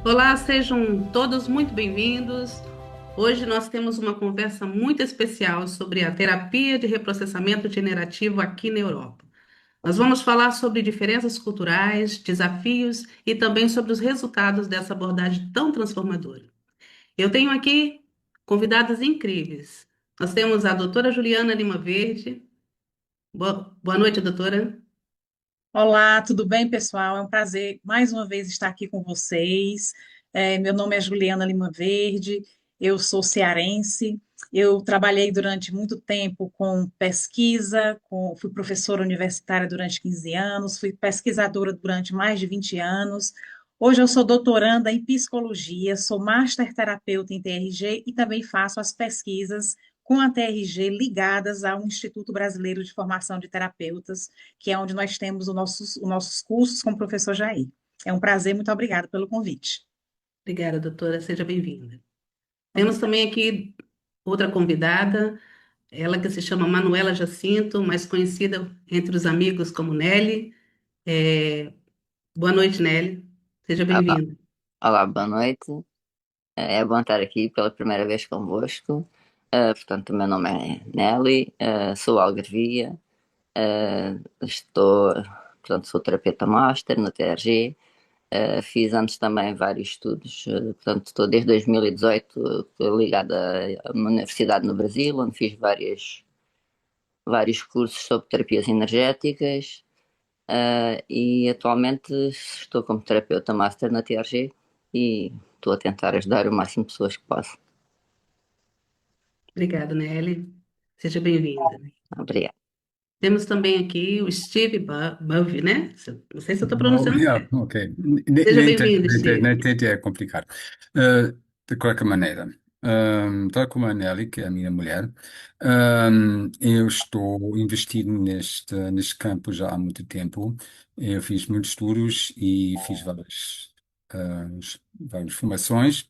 Olá, sejam todos muito bem-vindos. Hoje nós temos uma conversa muito especial sobre a terapia de reprocessamento generativo aqui na Europa. Nós vamos falar sobre diferenças culturais, desafios e também sobre os resultados dessa abordagem tão transformadora. Eu tenho aqui convidadas incríveis. Nós temos a doutora Juliana Lima Verde. Boa noite, doutora. Olá, tudo bem, pessoal? É um prazer mais uma vez estar aqui com vocês. Meu nome é Juliana Lima Verde, eu sou cearense. Eu trabalhei durante muito tempo com pesquisa, fui professora universitária durante 15 anos, fui pesquisadora durante mais de 20 anos. Hoje eu sou doutoranda em psicologia, sou master terapeuta em TRG e também faço as pesquisas com a TRG ligadas ao Instituto Brasileiro de Formação de Terapeutas, que é onde nós temos os nossos cursos com o professor Jair. É um prazer, muito obrigada pelo convite. Obrigada, doutora. Seja bem-vinda. Temos Obrigada. também aqui outra convidada. Ela que se chama Manuela Jacinto, mais conhecida entre os amigos como Nelly. Boa noite, Nelly. Seja Olá, bem-vinda. olá, boa noite. É bom estar aqui pela primeira vez convosco. Portanto, o meu nome é Nelly, sou algarvia, estou, portanto, sou terapeuta master na TRG. Fiz antes também vários estudos, portanto, estou desde 2018 ligada a uma universidade no Brasil, onde fiz vários cursos sobre terapias energéticas. E atualmente estou como terapeuta master na TRG e estou a tentar ajudar o máximo de pessoas que posso. Obrigada, Nelly. Seja bem-vinda. Obrigada. Temos também aqui o Steve Bovey, né? Não sei se eu estou Oh, pronunciando yeah, certo. ok. Seja bem-vindo, Nem Steve. tente é complicado. De qualquer maneira, tal como a Nelly, que é a minha mulher, eu estou investido neste campo já há muito tempo. Eu fiz muitos estudos e fiz várias formações,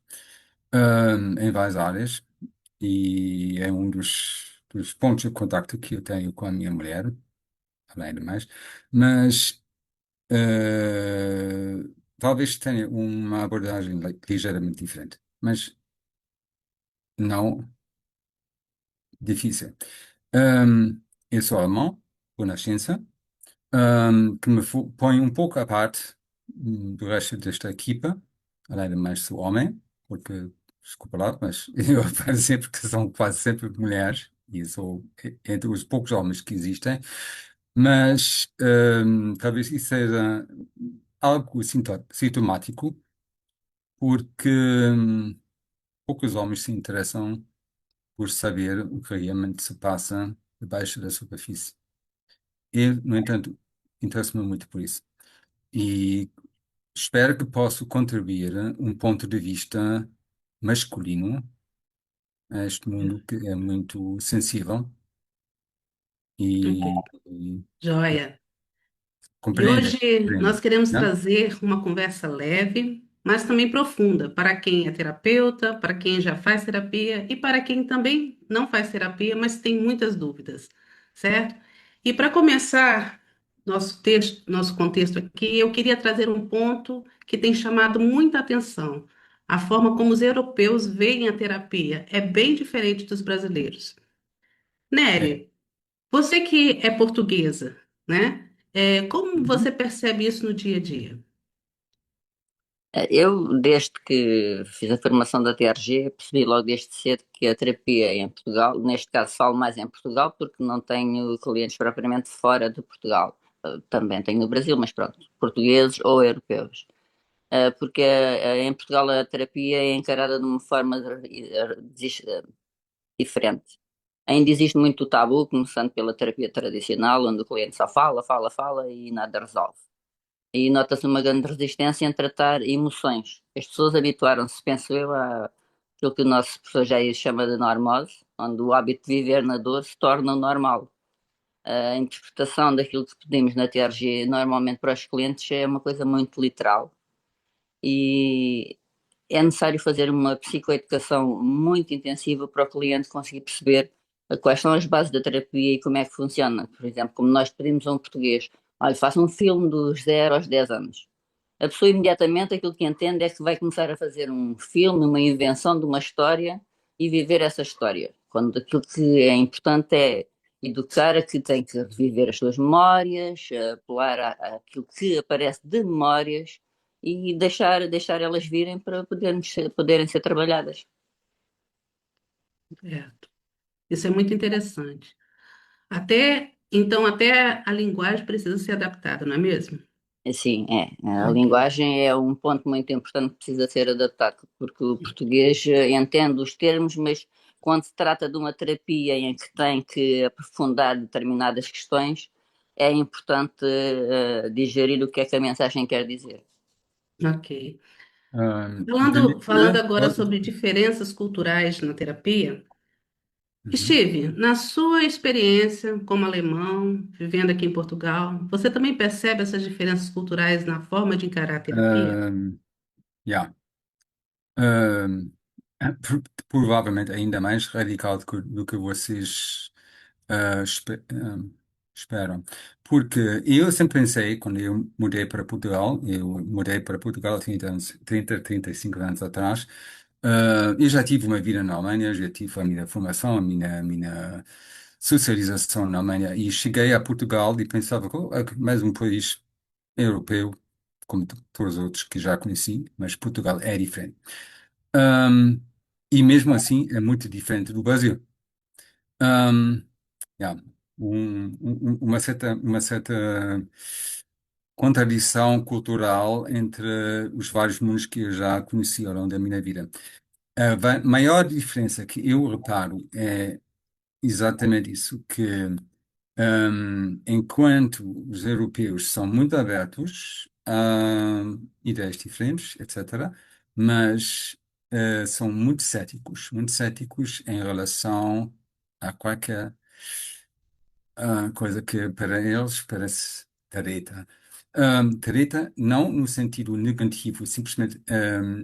em várias áreas. E é um dos pontos de contacto que eu tenho com a minha mulher, além de mais. Mas talvez tenha uma abordagem ligeiramente diferente, mas não difícil. Eu sou alemão, por nascença, que põe um pouco à parte do resto desta equipa, além de mais sou homem, porque, desculpa lá, mas eu reparo sempre que são quase sempre mulheres, e eu sou entre os poucos homens que existem, mas talvez isso seja algo sintomático, porque poucos homens se interessam por saber o que realmente se passa debaixo da superfície. Eu, no entanto, interesso-me muito por isso. E espero que possa contribuir um ponto de vista masculino a este mundo que é muito sensível e, e Joia. E compreende, hoje nós compreende, queremos né? trazer uma conversa leve, mas também profunda, para quem é terapeuta, para quem já faz terapia e para quem também não faz terapia, mas tem muitas dúvidas, certo? E para começar nosso contexto aqui, eu queria trazer um ponto que tem chamado muita atenção. A forma como os europeus veem a terapia é bem diferente dos brasileiros. É. Nery, você que é portuguesa, né? Como Uhum. você percebe isso no dia a dia? Eu, desde que fiz a formação da TRG, percebi logo desde cedo que a terapia em Portugal, neste caso falo mais em Portugal, porque não tenho clientes propriamente fora de Portugal. Também tenho no Brasil, mas pronto, portugueses ou europeus. Porque em Portugal a terapia é encarada de uma forma diferente. Ainda existe muito tabu, começando pela terapia tradicional, onde o cliente só fala, fala, fala e nada resolve. E nota-se uma grande resistência em tratar emoções. As pessoas habituaram-se, penso eu, a aquilo que o nosso professor Jair chama de normose, onde o hábito de viver na dor se torna o normal. A interpretação daquilo que pedimos na TRG normalmente para os clientes é uma coisa muito literal e é necessário fazer uma psicoeducação muito intensiva para o cliente conseguir perceber quais são as bases da terapia e como é que funciona. Por exemplo, como nós pedimos a um português, olha, faça um filme dos 0 aos 10 anos. a pessoa imediatamente aquilo que entende é que vai começar a fazer um filme, uma invenção de uma história e viver essa história. Quando aquilo que é importante é educar a que tem que reviver as suas memórias, apelar àquilo que aparece de memórias e deixar elas virem para poderem ser trabalhadas. Certo. Isso é muito interessante. Até a linguagem precisa ser adaptada, não é mesmo? Sim, é. A Ok. linguagem é um ponto muito importante que precisa ser adaptado, porque o português entende os termos, mas quando se trata de uma terapia em que tem que aprofundar determinadas questões, é importante digerir o que é que a mensagem quer dizer. Ok. Entende? Falando agora sobre diferenças culturais na terapia, Uhum. Steve, na sua experiência como alemão, vivendo aqui em Portugal, você também percebe essas diferenças culturais na forma de encarar a terapia? Um, yeah. Um, provavelmente ainda mais radical do que vocês esperam. Porque eu sempre pensei, quando eu mudei para Portugal há 35 anos atrás, eu já tive uma vida na Alemanha, já tive a minha formação, a minha socialização na Alemanha, e cheguei a Portugal e pensava, oh, é mais um país europeu, como todos os outros que já conheci, mas Portugal é diferente. Um, e mesmo assim é muito diferente do Brasil. Um, yeah, uma certa contradição cultural entre os vários mundos que eu já conheci ao longo da minha vida. A maior diferença que eu reparo é exatamente isso, que enquanto os europeus são muito abertos a ideias diferentes, etc., mas são muito céticos em relação a qualquer coisa que para eles parece treta. Treta não no sentido negativo, simplesmente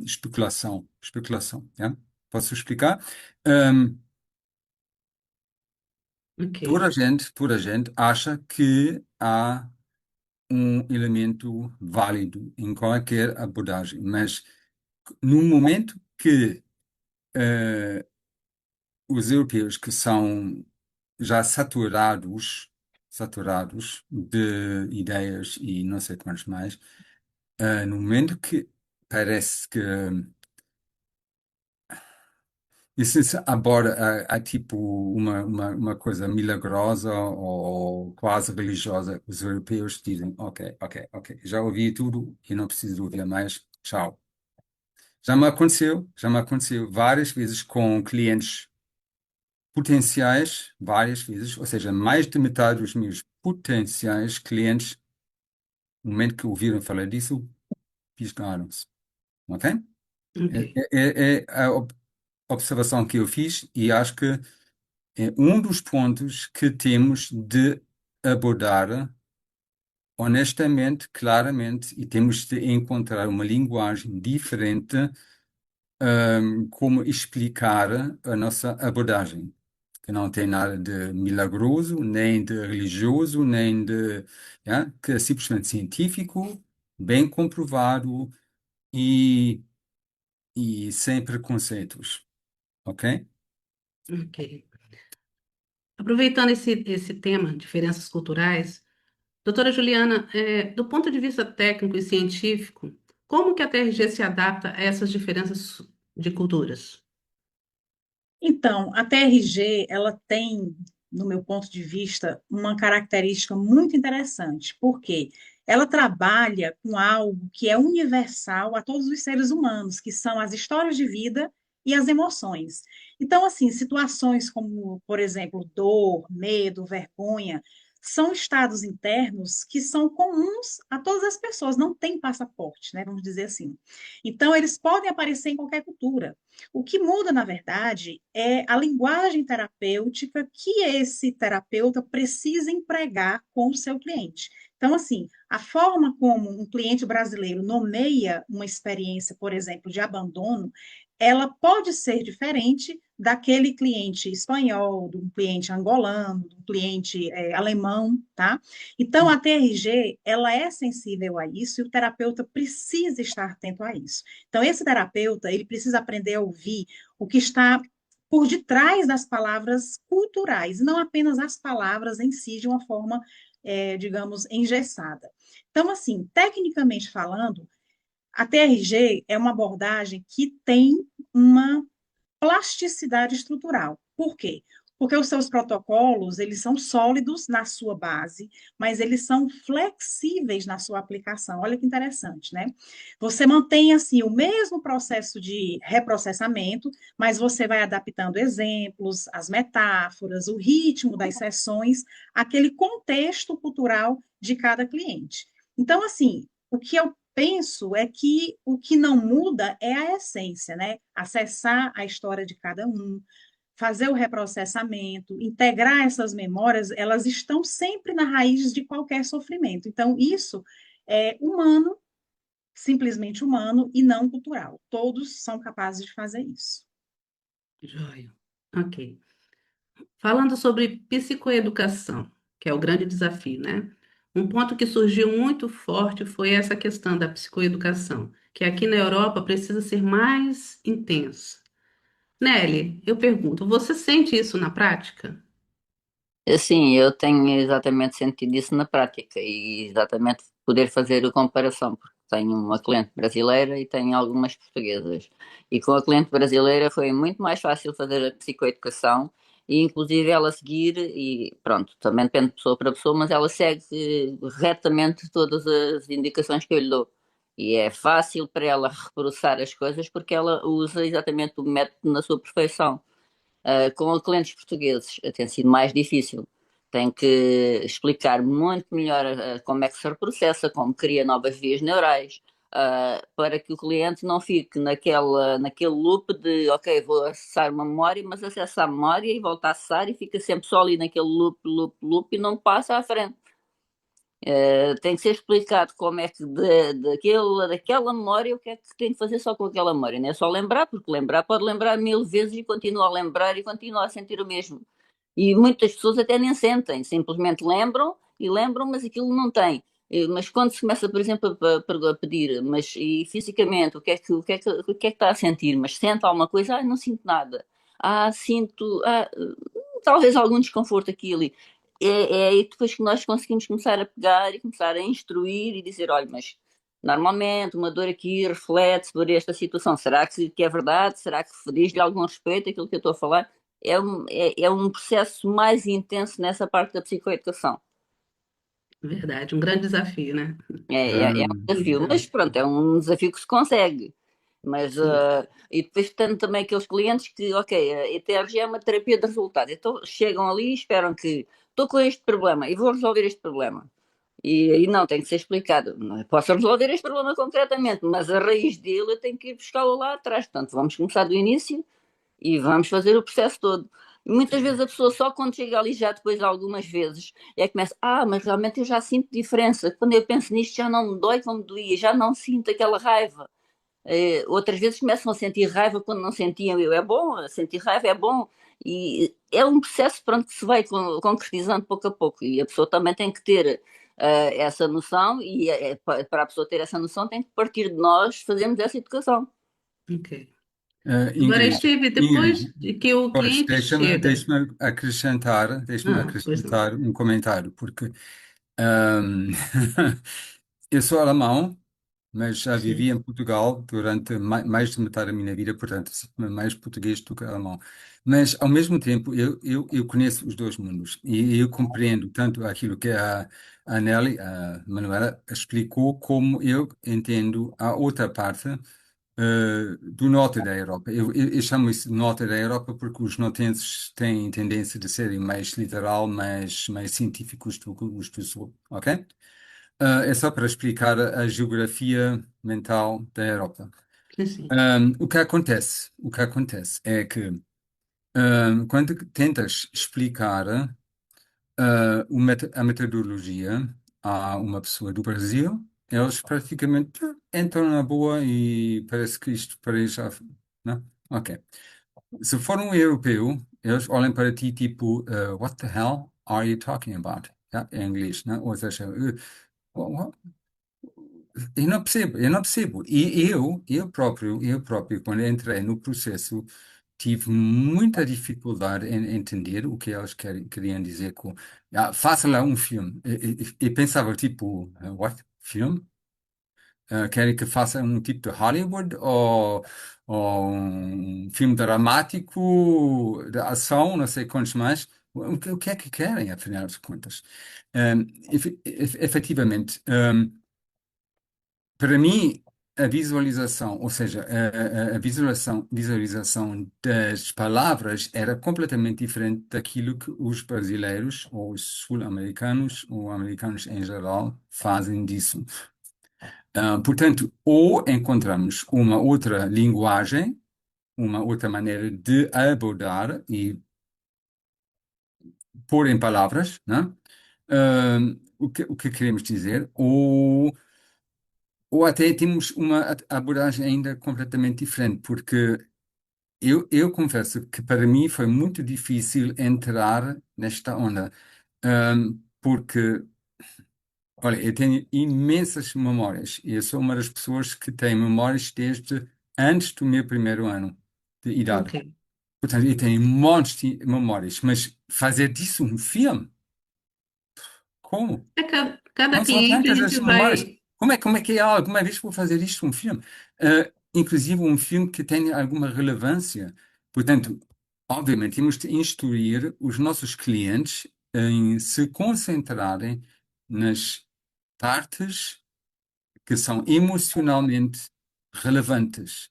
especulação. Especulação, yeah? Posso explicar? Um, Ok, toda a gente acha que há um elemento válido em qualquer abordagem, mas no momento que os europeus que são já saturados de ideias e não sei quantos mais, no momento que parece que isso se aborda a tipo uma coisa milagrosa ou quase religiosa, os europeus dizem, ok, ok, ok, já ouvi tudo e não preciso ouvir mais, tchau. Já me aconteceu várias vezes com clientes potenciais, várias vezes, ou seja, mais de metade dos meus potenciais clientes, no momento que ouviram falar disso, piscaram-se, ok? ok, É a observação que eu fiz e acho que é um dos pontos que temos de abordar honestamente, claramente, e temos de encontrar uma linguagem diferente, como explicar a nossa abordagem, que não tem nada de milagroso, nem de religioso, nem de, yeah, que é simplesmente científico, bem comprovado e, e sem preconceitos, ok? ok. Aproveitando esse tema, diferenças culturais, doutora Juliana, do ponto de vista técnico e científico, como que a TRG se adapta a essas diferenças de culturas? Então, a TRG, ela tem, no meu ponto de vista, uma característica muito interessante, porque ela trabalha com algo que é universal a todos os seres humanos, que são as histórias de vida e as emoções. Então, assim, situações como, por exemplo, dor, medo, vergonha, são estados internos que são comuns a todas as pessoas, não tem passaporte, né? Vamos dizer assim. Então, eles podem aparecer em qualquer cultura. O que muda, na verdade, é a linguagem terapêutica que esse terapeuta precisa empregar com o seu cliente. Então, assim, a forma como um cliente brasileiro nomeia uma experiência, por exemplo, de abandono, ela pode ser diferente daquele cliente espanhol, do cliente angolano, do cliente alemão, tá? Então, a TRG, ela é sensível a isso e o terapeuta precisa estar atento a isso. Então, esse terapeuta, ele precisa aprender a ouvir o que está por detrás das palavras culturais, não apenas as palavras em si de uma forma, digamos, engessada. Então, assim, tecnicamente falando, a TRG é uma abordagem que tem uma plasticidade estrutural. Por quê? Porque os seus protocolos, eles são sólidos na sua base, mas eles são flexíveis na sua aplicação. Olha que interessante, né? Você mantém, assim, o mesmo processo de reprocessamento, mas você vai adaptando exemplos, as metáforas, o ritmo das sessões, aquele contexto cultural de cada cliente. Então, assim, o que eu penso é que o que não muda é a essência, né? Acessar a história de cada um, fazer o reprocessamento, integrar essas memórias, elas estão sempre na raiz de qualquer sofrimento. Então, isso é humano, simplesmente humano e não cultural. Todos são capazes de fazer isso. Joia. Ok. Falando sobre psicoeducação, que é o grande desafio, né? Um ponto que surgiu muito forte foi essa questão da psicoeducação, que aqui na Europa precisa ser mais intensa. Nelly, eu pergunto, você sente isso na prática? Assim, eu tenho exatamente sentido isso na prática e exatamente poder fazer a comparação, porque tenho uma cliente brasileira e tenho algumas portuguesas. E com a cliente brasileira foi muito mais fácil fazer a psicoeducação e inclusive ela seguir, e pronto, também depende de pessoa para pessoa, mas ela segue retamente todas as indicações que eu lhe dou. E é fácil para ela reprocessar as coisas porque ela usa exatamente o método na sua perfeição. Com clientes portugueses tem sido mais difícil. Tem que explicar muito melhor como é que se reprocessa, como cria novas vias neurais, para que o cliente não fique naquele loop de, ok, vou acessar uma memória, mas acessa a memória e volta a acessar e fica sempre só ali naquele loop, loop, loop e não passa à frente. Tem que ser explicado como é que daquela memória o que é que tem que fazer só com aquela memória. Não é só lembrar, porque lembrar pode lembrar 1000 vezes e continua a lembrar e continua a sentir o mesmo. E muitas pessoas até nem sentem, simplesmente lembram e lembram, mas aquilo não tem. Mas quando se começa, por exemplo, a pedir, mas e fisicamente, o que é que está a sentir? Mas sente alguma coisa? Ah, não sinto nada. Ah, sinto, talvez algum desconforto aqui e ali. É aí depois que nós conseguimos começar a pegar e começar a instruir e dizer, olha, mas normalmente uma dor aqui reflete sobre esta situação. Será que é verdade? Será que diz-lhe algum respeito àquilo que eu estou a falar? É um processo mais intenso nessa parte da psicoeducação. Verdade, um grande desafio, né? É um desafio, Então, mas pronto, é um desafio que se consegue. Mas, sim, e depois tenho também aqueles clientes que, ok, a ETRG é uma terapia de resultado. Então chegam ali e esperam que estou com este problema e vou resolver este problema. E não, tem que ser explicado. Não, posso resolver este problema concretamente, mas a raiz dele eu tenho que ir buscá-lo lá atrás. Portanto, vamos começar do início e vamos fazer o processo todo. E muitas vezes a pessoa só quando chega ali já depois de algumas vezes é que começa, mas realmente eu já sinto diferença. Quando eu penso nisto já não me dói como doía, já não sinto aquela raiva. Outras vezes começam a sentir raiva quando não sentiam. É bom, sentir raiva é bom. E é um processo, pronto, que se vai concretizando pouco a pouco. E a pessoa também tem que ter essa noção, e para a pessoa ter essa noção tem que partir de nós fazermos essa educação. ok. Agora, Ingrid, Steve, depois de que o pois, cliente deixa-me chega. deixa-me acrescentar, deixa-me Pois não. acrescentar um comentário, porque ahm, eu sou alemão, mas já vivi Sim, em Portugal durante mais de metade da minha vida, portanto, sinto-me mais português do que alemão. Mas, ao mesmo tempo, eu conheço os dois mundos e eu compreendo tanto aquilo que a Nelly, a Manuela, explicou, como eu entendo a outra parte do norte da Europa. Eu chamo isso de norte da Europa porque os notenses têm tendência de serem mais literal, mais científicos do que os do sul, ok? É só para explicar a geografia mental da Europa. sim, sim. O que acontece é que quando tentas explicar a metodologia a uma pessoa do Brasil, eles praticamente entram na boa e parece que isto para eles Não? Ok. Se for um europeu, eles olham para ti tipo, what the hell are you talking about? Tá? Em inglês, né? Ou seja, what? Eu não percebo, eu não percebo. E eu próprio, quando entrei no processo, tive muita dificuldade em entender o que eles queriam dizer com, faça lá um filme. E pensava, tipo, what? Filme? Querem que faça um tipo de Hollywood ou um filme dramático, de ação, não sei quantos mais. O que é que querem, afinal de contas? Efetivamente, para mim, a visualização, ou seja, a visualização das palavras era completamente diferente daquilo que os brasileiros, ou os sul-americanos, ou americanos em geral, fazem disso. Portanto, ou encontramos uma outra linguagem, uma outra maneira de abordar e pôr em palavras, né? O que queremos dizer, ou até temos uma abordagem ainda completamente diferente, porque eu confesso que para mim foi muito difícil entrar nesta onda, porque, olha, eu tenho imensas memórias, e eu sou uma das pessoas que tem memórias desde antes do meu primeiro ano de idade. Ok. Portanto, eu tenho montes de memórias, mas fazer disso um filme? Como? Cada Não são cliente a tantas gente as memórias. vai. Como é que é alguma vez vou fazer isto um filme? Inclusive um filme que tenha alguma relevância. Portanto, obviamente, temos de instruir os nossos clientes em se concentrarem nas partes que são emocionalmente relevantes.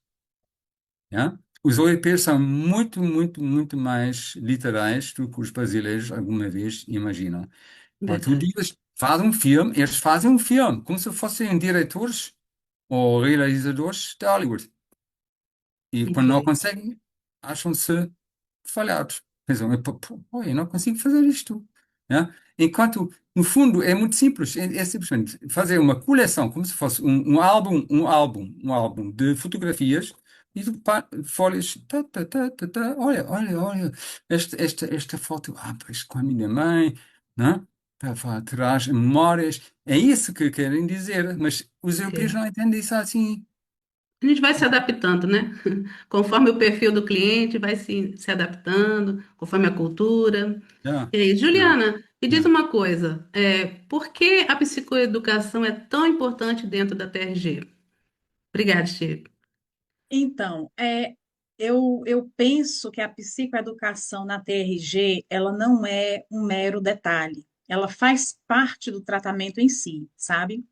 Já? Os europeus são muito, muito, muito mais literais do que os brasileiros alguma vez imaginam. Quando tu Verdade. dizes, faz um filme, eles fazem um filme, como se fossem diretores ou realizadores de Hollywood. E quando não Ok. conseguem, acham-se falhados. Pensam, pô, eu não consigo fazer isto. Né? Enquanto, no fundo, é muito simples. É simplesmente fazer uma coleção, como se fosse um álbum de fotografias e tu folhas, olha, esta foto, pois com a minha mãe, né? Traz memórias. É isso que querem dizer, mas os europeus Ok. não entendem isso assim. A gente vai se adaptando, né? Conforme o perfil do cliente, vai se adaptando, conforme a cultura. Yeah, E aí, yeah, Juliana, me diz yeah. uma coisa, por que a psicoeducação é tão importante dentro da TRG? Obrigada, Chico. Então, eu penso que a psicoeducação na TRG, ela não é um mero detalhe, ela faz parte do tratamento em si, sabe?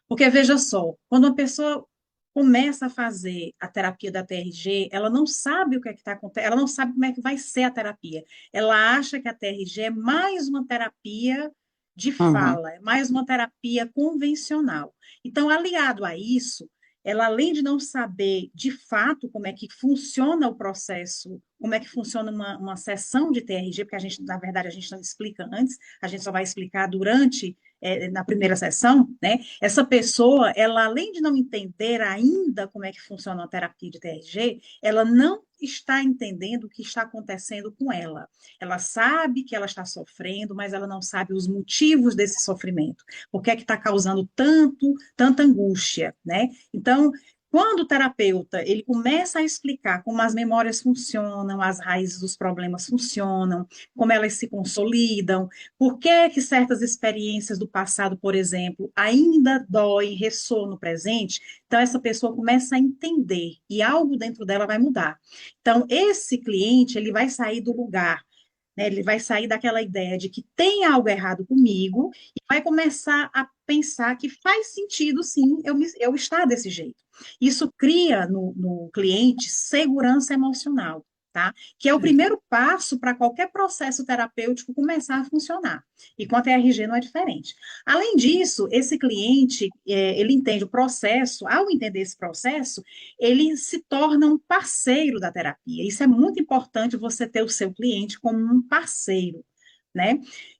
Porque veja só, quando uma pessoa começa a fazer a terapia da TRG, ela não sabe o que é que está acontecendo, ela não sabe como é que vai ser a terapia. Ela acha que a TRG é mais uma terapia de Uhum. fala, é mais uma terapia convencional. Então, aliado a isso, ela, além de não saber de fato como é que funciona o processo, como é que funciona uma sessão de TRG, porque a gente, na verdade, a gente não explica antes, a gente só vai explicar durante na primeira sessão, né? Essa pessoa, ela além de não entender ainda como é que funciona a terapia de TRG, ela não está entendendo o que está acontecendo com ela. Ela sabe que ela está sofrendo, mas ela não sabe os motivos desse sofrimento. Por que é que está causando tanta angústia, né? Então, quando o terapeuta ele começa a explicar como as memórias funcionam, as raízes dos problemas funcionam, como elas se consolidam, por que que certas experiências do passado, por exemplo, ainda doem, ressoam no presente? Então, essa pessoa começa a entender e algo dentro dela vai mudar. Então, esse cliente, ele vai sair do lugar, né? Ele vai sair daquela ideia de que tem algo errado comigo e vai começar a pensar que faz sentido, sim, eu estar desse jeito. Isso cria no cliente segurança emocional. Tá? Que é o primeiro passo para qualquer processo terapêutico começar a funcionar. E com a TRG não é diferente. Além disso, esse cliente, ele entende o processo, ao entender esse processo, ele se torna um parceiro da terapia. Isso é muito importante você ter o seu cliente como um parceiro, né?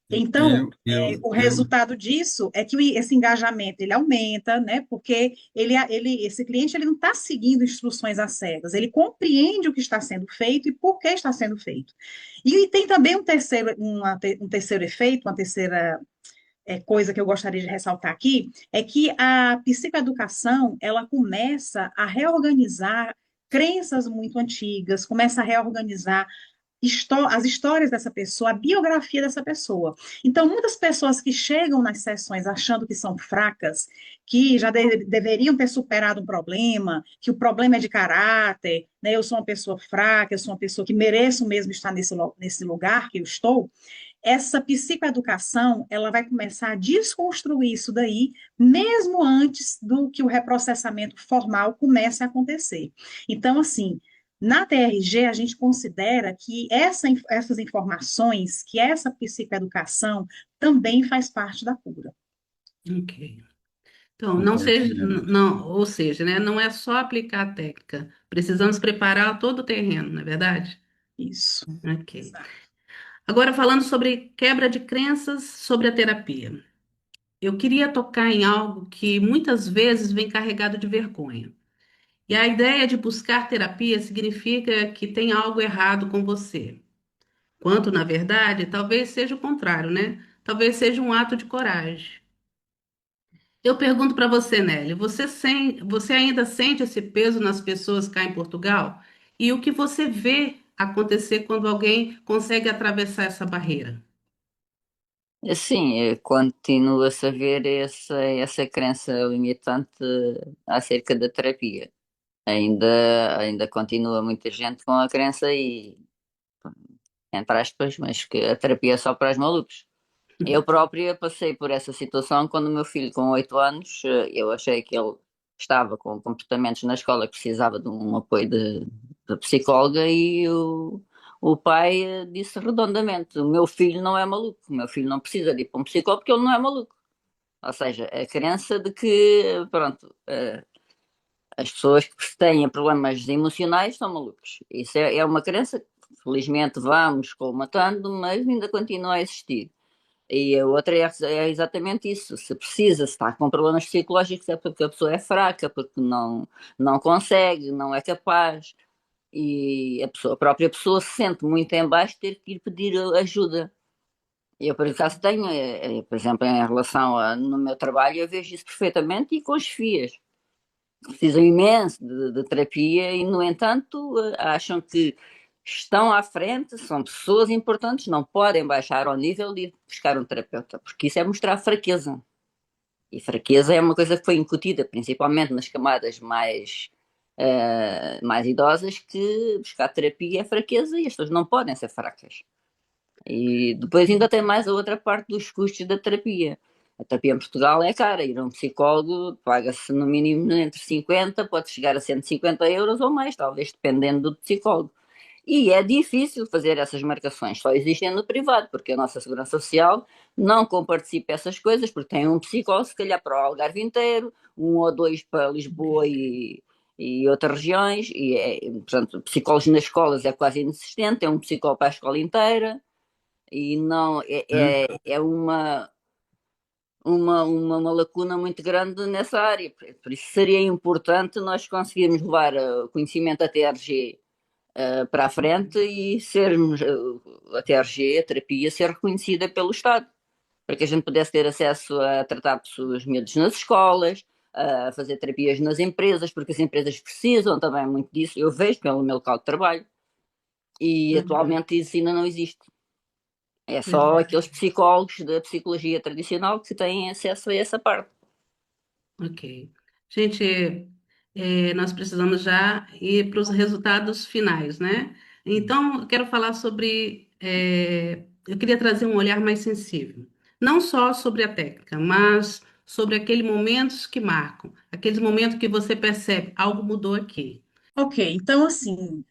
Então, Eu, o eu, resultado disso é que esse engajamento ele aumenta, né? Porque esse cliente ele não está seguindo instruções às cegas, ele compreende o que está sendo feito e por que está sendo feito. E tem também um terceiro efeito, uma terceira coisa que eu gostaria de ressaltar aqui, é que a psicoeducação ela começa a reorganizar crenças muito antigas, começa a reorganizar as histórias dessa pessoa, a biografia dessa pessoa. Então, muitas pessoas que chegam nas sessões achando que são fracas, que já deveriam ter superado um problema, que o problema é de caráter, né? Eu sou uma pessoa fraca, eu sou uma pessoa que mereço mesmo estar nesse lugar que eu estou. Essa psicoeducação, ela vai começar a desconstruir isso daí, mesmo antes do que o reprocessamento formal comece a acontecer. Então, assim, na TRG, a gente considera que essas informações, que essa psicoeducação também faz parte da cura. Ok. Então, não concordo seja, plenamente. não, ou seja, né, não é só aplicar a técnica, precisamos preparar todo o terreno, não é verdade? Isso. Ok. Exato. Agora, falando sobre quebra de crenças sobre a terapia. Eu queria tocar em algo que muitas vezes vem carregado de vergonha. E a ideia de buscar terapia significa que tem algo errado com você. Quanto, na verdade, talvez seja o contrário, né? Talvez seja um ato de coragem. Eu pergunto para você, Nelly, você ainda sente esse peso nas pessoas cá em Portugal? E o que você vê acontecer quando alguém consegue atravessar essa barreira? Sim, continua-se a ver essa crença limitante acerca da terapia. Ainda continua muita gente com a crença e, entre aspas, mas que a terapia é só para os malucos. Eu própria passei por essa situação quando o meu filho, com 8 anos, eu achei que ele estava com comportamentos na escola que precisava de um apoio de psicóloga e o pai disse redondamente: o meu filho não é maluco, o meu filho não precisa de ir para um psicólogo porque ele não é maluco. Ou seja, a crença de que, pronto, as pessoas que têm problemas emocionais são malucos. Isso é uma crença que, felizmente, vamos colmatando, mas ainda continua a existir. E a outra é exatamente isso. Se precisa, se está com problemas psicológicos, é porque a pessoa é fraca, porque não consegue, não é capaz. E a própria pessoa se sente muito em baixo de ter que ir pedir ajuda. Eu, por acaso, tenho, por exemplo, em relação no meu trabalho, eu vejo isso perfeitamente e com as FIAs. Precisam imenso de terapia e, no entanto, acham que estão à frente, são pessoas importantes, não podem baixar ao nível de ir buscar um terapeuta, porque isso é mostrar fraqueza. E fraqueza é uma coisa que foi incutida, principalmente nas camadas mais idosas, que buscar terapia é fraqueza e as pessoas não podem ser fracas. E depois ainda tem mais a outra parte dos custos da terapia. A terapia em Portugal é cara, ir a um psicólogo paga-se no mínimo entre 50, pode chegar a 150 euros ou mais, talvez dependendo do psicólogo. E é difícil fazer essas marcações, só existem no privado, porque a nossa Segurança Social não comparticipa essas coisas, porque tem um psicólogo, se calhar, para o Algarve inteiro, um ou dois para Lisboa e outras regiões, portanto, psicólogos nas escolas é quase inexistente, é um psicólogo para a escola inteira, e não é uma lacuna muito grande nessa área. Por isso seria importante nós conseguirmos levar o conhecimento da TRG para a frente e sermos a TRG, a terapia, ser reconhecida pelo Estado, para que a gente pudesse ter acesso a tratar pessoas miúdas nas escolas, a fazer terapias nas empresas, porque as empresas precisam também muito disso. Eu vejo pelo meu local de trabalho e Uhum. atualmente isso ainda não existe. É Pois só é, aqueles psicólogos da psicologia tradicional que têm acesso a essa parte. ok. Gente, nós precisamos já ir para os resultados finais, né? Então, eu quero falar sobre. Eu queria trazer um olhar mais sensível, não só sobre a técnica, mas sobre aqueles momentos que marcam, aqueles momentos que você percebe, algo mudou aqui. Ok, então assim,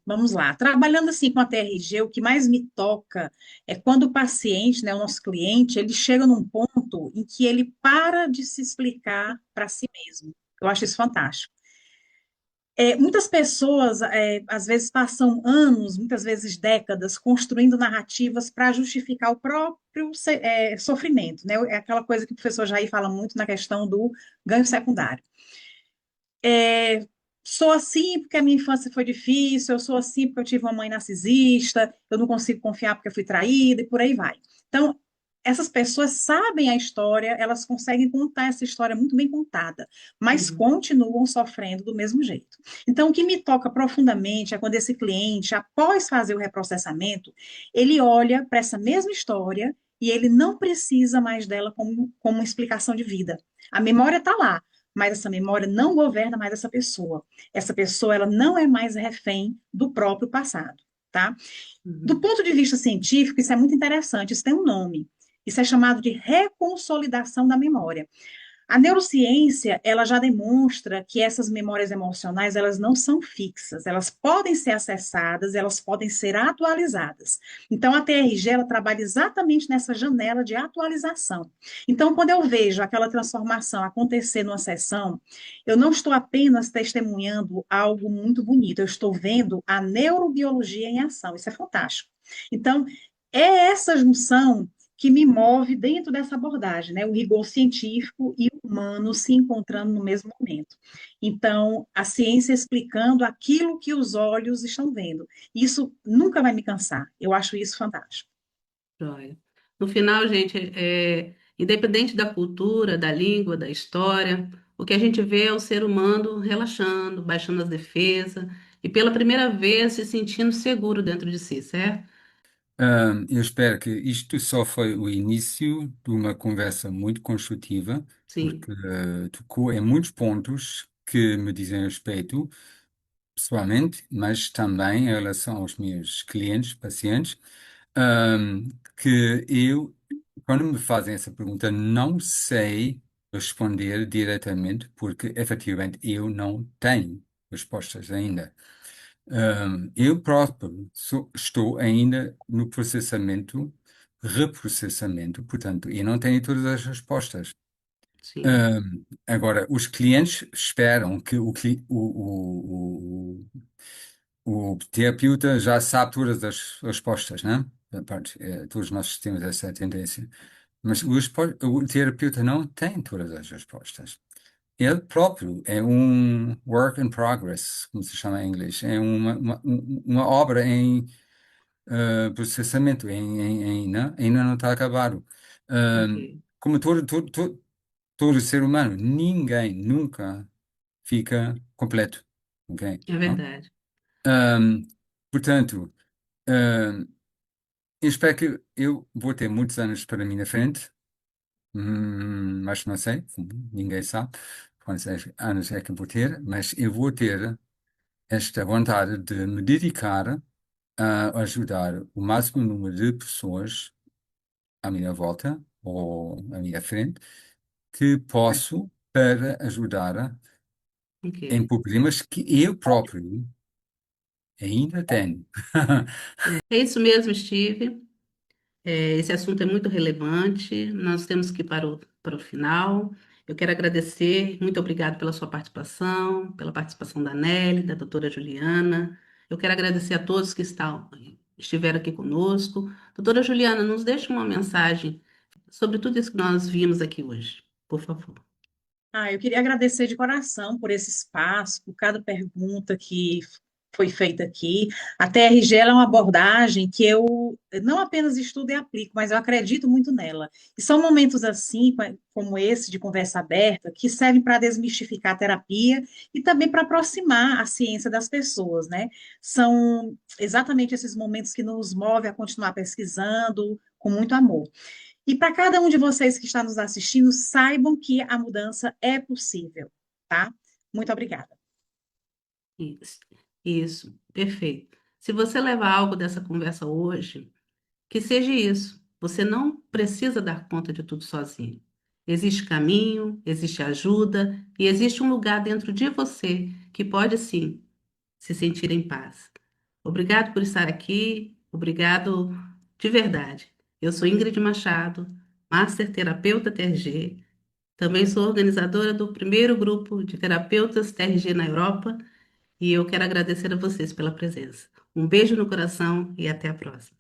vamos lá. Trabalhando assim com a TRG, o que mais me toca é quando o paciente, né, o nosso cliente, ele chega num ponto em que ele para de se explicar para si mesmo. Eu acho isso fantástico. Muitas pessoas, às vezes, passam anos, muitas vezes décadas, construindo narrativas para justificar o próprio sofrimento, né? É aquela coisa que o professor Jair fala muito na questão do ganho secundário. É, Sou assim porque a minha infância foi difícil, eu sou assim porque eu tive uma mãe narcisista, eu não consigo confiar porque eu fui traída, e por aí vai. Então, essas pessoas sabem a história, elas conseguem contar essa história muito bem contada, mas Uhum. continuam sofrendo do mesmo jeito. Então, o que me toca profundamente é quando esse cliente, após fazer o reprocessamento, ele olha para essa mesma história e ele não precisa mais dela como uma explicação de vida. A memória está lá, mas essa memória não governa mais essa pessoa. Essa pessoa, ela não é mais refém do próprio passado, tá? Do Uhum. ponto de vista científico, isso é muito interessante, isso tem um nome. Isso é chamado de reconsolidação da memória. A neurociência, ela já demonstra que essas memórias emocionais, elas não são fixas, elas podem ser acessadas, elas podem ser atualizadas. Então, a TRG, ela trabalha exatamente nessa janela de atualização. Então, quando eu vejo aquela transformação acontecer numa sessão, eu não estou apenas testemunhando algo muito bonito, eu estou vendo a neurobiologia em ação, isso é fantástico. Então, é essa junção que me move dentro dessa abordagem, né? O rigor científico e o humano se encontrando no mesmo momento. Então, a ciência explicando aquilo que os olhos estão vendo. Isso nunca vai me cansar. Eu acho isso fantástico. Joia. No final, gente, independente da cultura, da língua, da história, o que a gente vê é o ser humano relaxando, baixando as defesas e pela primeira vez se sentindo seguro dentro de si, certo? Eu espero que isto só foi o início de uma conversa muito construtiva, Sim, porque tocou em muitos pontos que me dizem respeito, pessoalmente, mas também em relação aos meus clientes, pacientes, um, que eu, quando me fazem essa pergunta, não sei responder diretamente, porque efetivamente eu não tenho respostas ainda. Eu próprio estou ainda no processamento, reprocessamento, portanto, eu não tenho todas as respostas. sim, Agora, os clientes esperam que o terapeuta já sabe todas as respostas, né? Pronto, todos nós temos essa tendência. Mas o terapeuta não tem todas as respostas. Ele próprio é um work in progress, como se chama em inglês. É uma obra em processamento, né? Ainda não está acabado. ok. Como todo ser humano, ninguém nunca fica completo. Ok? É Não? verdade. Ahm, Portanto, ahm, eu espero que eu vou ter muitos anos para mim na frente. Mas não sei, ninguém sabe quantos anos é que vou ter, mas eu vou ter esta vontade de me dedicar a ajudar o máximo número de pessoas à minha volta ou à minha frente que posso para ajudar em Ok. problemas que eu próprio ainda tenho. É isso mesmo, Steve. Esse assunto é muito relevante. Nós temos que ir para o final. Eu quero agradecer, muito obrigado pela sua participação, pela participação da Nelly, da doutora Juliana. Eu quero agradecer a todos que estiveram aqui conosco. Doutora Juliana, nos deixe uma mensagem sobre tudo isso que nós vimos aqui hoje, por favor. Eu queria agradecer de coração por esse espaço, por cada pergunta que foi feita aqui. A TRG ela é uma abordagem que eu não apenas estudo e aplico, mas eu acredito muito nela. E são momentos assim, como esse de conversa aberta, que servem para desmistificar a terapia e também para aproximar a ciência das pessoas, né? São exatamente esses momentos que nos movem a continuar pesquisando com muito amor. E para cada um de vocês que está nos assistindo, saibam que a mudança é possível, tá? Muito obrigada. Isso, isso, perfeito. Se você levar algo dessa conversa hoje, que seja isso. Você não precisa dar conta de tudo sozinho. Existe caminho, existe ajuda e existe um lugar dentro de você que pode sim se sentir em paz. Obrigado por estar aqui, obrigado de verdade. Eu sou Ingrid Machado, Master Terapeuta TRG. Também sou organizadora do primeiro grupo de terapeutas TRG na Europa E eu quero agradecer a vocês pela presença. Um beijo no coração e até a próxima.